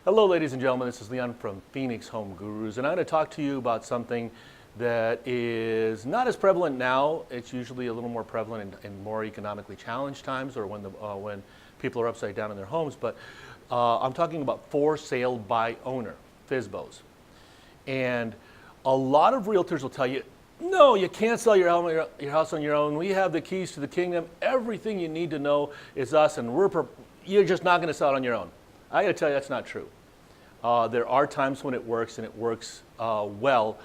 Hello, ladies and gentlemen. This is Leon from Phoenix Home Gurus, and I'm going to talk to you about something that is not as prevalent now. It's usually a little more prevalent in more economically challenged times, or when people are upside down in their homes. But I'm talking about for sale by owner, FSBOs. And a lot of realtors will tell you, no, you can't sell your house on your own. We have the keys to the kingdom. Everything you need to know is us, and you're just not going to sell it on your own. I got to tell you, that's not true. There are times when it works, and it works well.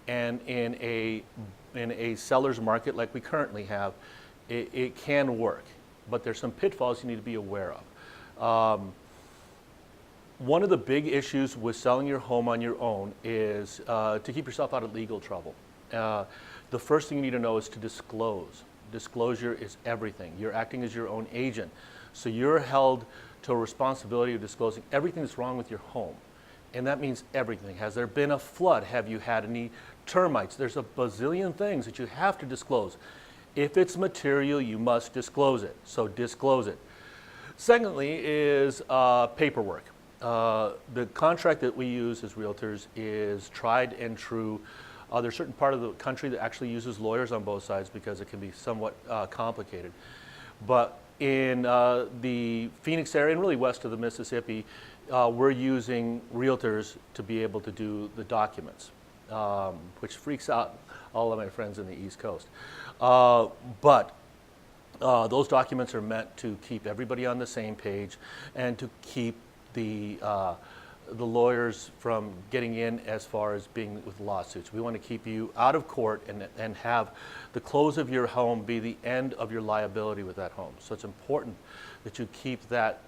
And in a seller's market like we currently have, it can work. But there's some pitfalls you need to be aware of. One of the big issues with selling your home on your own is to keep yourself out of legal trouble. The first thing you need to know is to disclose. Disclosure is everything. You're acting as your own agent. So you're held to a responsibility of disclosing everything that's wrong with your home. And that means everything. Has there been a flood? Have you had any termites? There's a bazillion things that you have to disclose. If it's material, you must disclose it. So disclose it. Secondly is paperwork. The contract that we use as realtors is tried and true. There's a certain part of the country that actually uses lawyers on both sides because it can be somewhat complicated. But in the Phoenix area and really west of the Mississippi, we're using realtors to be able to do the documents, which freaks out all of my friends in the East Coast. But those documents are meant to keep everybody on the same page and to keep the lawyers from getting in as far as being with lawsuits. We want to keep you out of court and have the close of your home be the end of your liability with that home. So it's important that you keep that,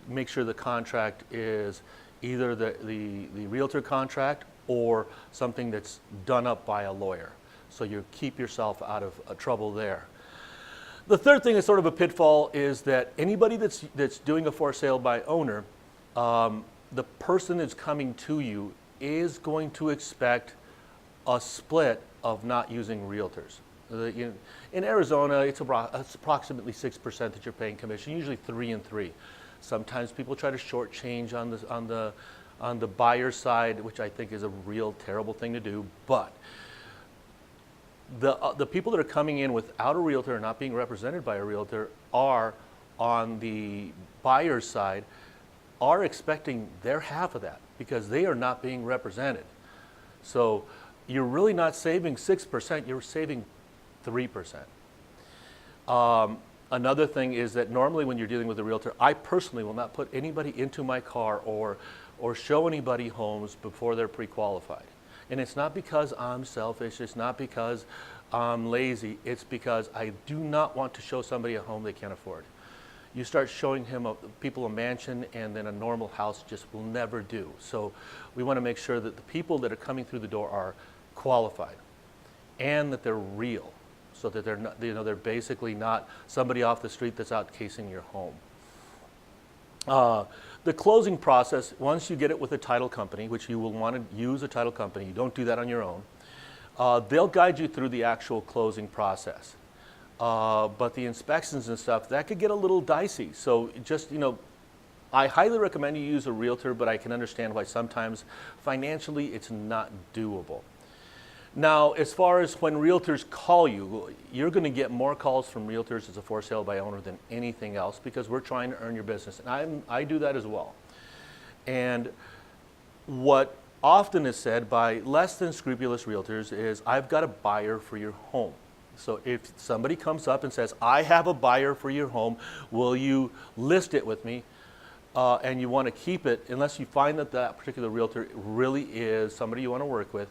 make sure the contract is either the realtor contract or something that's done up by a lawyer. So you keep yourself out of trouble there. The third thing is sort of a pitfall is that anybody that's doing a for sale by owner, the person that's coming to you is going to expect a split of not using realtors. In Arizona, it's approximately 6% that you're paying commission, usually 3 and 3. Sometimes people try to shortchange on the buyer's side, which I think is a real terrible thing to do. But the people that are coming in without a realtor or not being represented by a realtor are on the buyer's side, are expecting their half of that because they are not being represented. So you're really not saving 6%, you're saving 3%. Another thing is that normally when you're dealing with a realtor, I personally will not put anybody into my car or show anybody homes before they're pre-qualified. And it's not because I'm selfish, it's not because I'm lazy, it's because I do not want to show somebody a home they can't afford. You start showing people a mansion and then a normal house just will never do. So we want to make sure that the people that are coming through the door are qualified and that they're real, so that they're not, they're basically not somebody off the street that's out casing your home. The closing process, once you get it with a title company, which you will want to use a title company, you don't do that on your own, they'll guide you through the actual closing process. But the inspections and stuff, that could get a little dicey. So just, I highly recommend you use a realtor, but I can understand why sometimes financially it's not doable. Now, as far as when realtors call you, you're going to get more calls from realtors as a for sale by owner than anything else because we're trying to earn your business. And I do that as well. And what often is said by less than scrupulous realtors is, I've got a buyer for your home. So if somebody comes up and says, I have a buyer for your home, will you list it with me? And you want to keep it, unless you find that that particular realtor really is somebody you want to work with,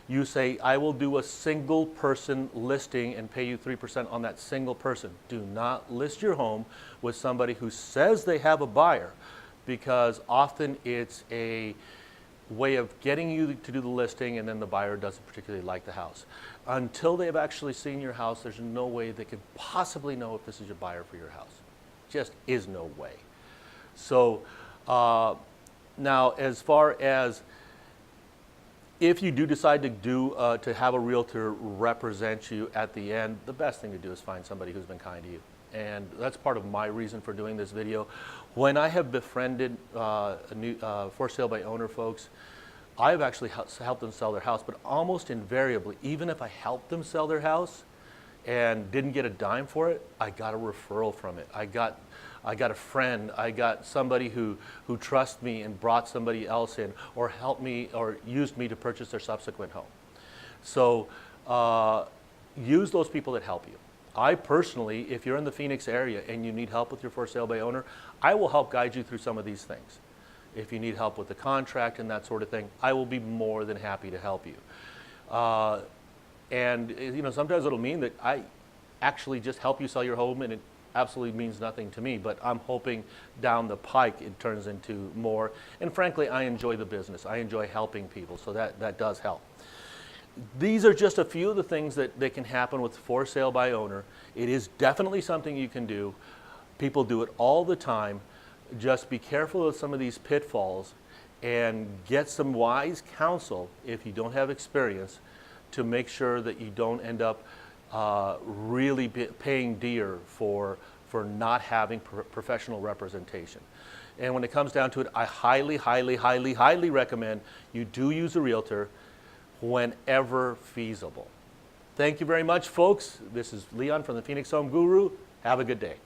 you say, I will do a single person listing and pay you 3% on that single person. Do not list your home with somebody who says they have a buyer, because often it's a way of getting you to do the listing and then the buyer doesn't particularly like the house. Until they've actually seen your house, there's no way they could possibly know if this is your buyer for your house. Just is no way. So now, as far as if you do decide to have a realtor represent you at the end, the best thing to do is find somebody who's been kind to you. and that's part of my reason for doing this video. When I have befriended for sale by owner folks, I've actually helped them sell their house, but almost invariably, even if I helped them sell their house and didn't get a dime for it, I got a referral from it. I got a friend, I got somebody who trusts me and brought somebody else in, or helped me or used me to purchase their subsequent home. So use those people that help you. I personally, if you're in the Phoenix area and you need help with your for sale by owner, I will help guide you through some of these things. If you need help with the contract and that sort of thing, I will be more than happy to help you. And you know, sometimes it'll mean that I actually just help you sell your home, and it absolutely means nothing to me, but I'm hoping down the pike it turns into more. And frankly, I enjoy the business. I enjoy helping people, so that does help. These are just a few of the things that can happen with for sale by owner. It is definitely something you can do. People do it all the time. Just be careful of some of these pitfalls and get some wise counsel if you don't have experience, to make sure that you don't end up really paying dear for not having professional representation. And when it comes down to it, I highly, highly, highly, highly recommend you do use a realtor whenever feasible. Thank you very much, folks. This is Leon from the Phoenix Home Guru. Have a good day.